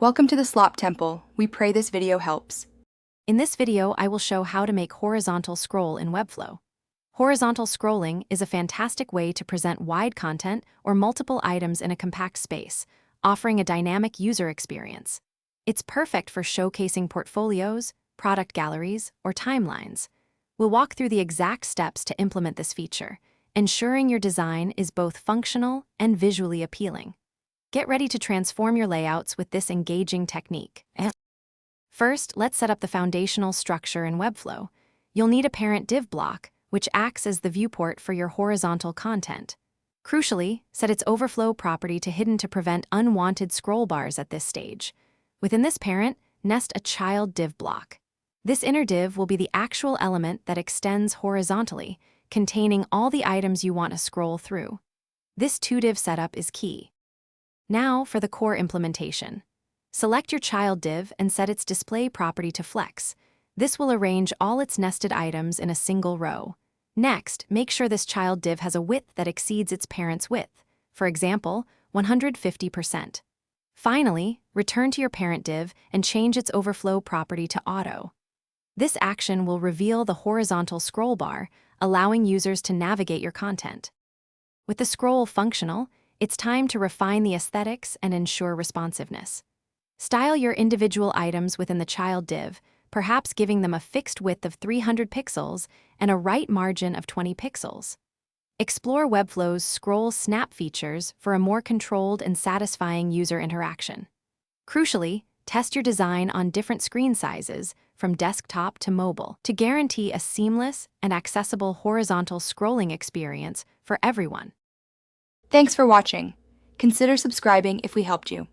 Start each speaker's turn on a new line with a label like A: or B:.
A: Welcome to the Slop Temple. We pray this video helps.
B: In this video, I will show how to make horizontal scroll in Webflow. Horizontal scrolling is a fantastic way to present wide content or multiple items in a compact space, offering a dynamic user experience. It's perfect for showcasing portfolios, product galleries, or timelines. We'll walk through the exact steps to implement this feature, ensuring your design is both functional and visually appealing. Get ready to transform your layouts with this engaging technique. First, let's set up the foundational structure in Webflow. You'll need a parent div block, which acts as the viewport for your horizontal content. Crucially, set its overflow property to hidden to prevent unwanted scroll bars at this stage. Within this parent, nest a child div block. This inner div will be the actual element that extends horizontally, containing all the items you want to scroll through. This two-div setup is key. Now for the core implementation. Select your child div and set its display property to flex. This will arrange all its nested items in a single row. Next, make sure this child div has a width that exceeds its parent's width, for example, 150%. Finally, return to your parent div and change its overflow property to auto. This action will reveal the horizontal scroll bar, allowing users to navigate your content. With the scroll functional, it's time to refine the aesthetics and ensure responsiveness. Style your individual items within the child div, perhaps giving them a fixed width of 300 pixels and a right margin of 20 pixels. Explore Webflow's scroll snap features for a more controlled and satisfying user interaction. Crucially, test your design on different screen sizes, from desktop to mobile, to guarantee a seamless and accessible horizontal scrolling experience for everyone.
A: Thanks for watching. Consider subscribing if we helped you.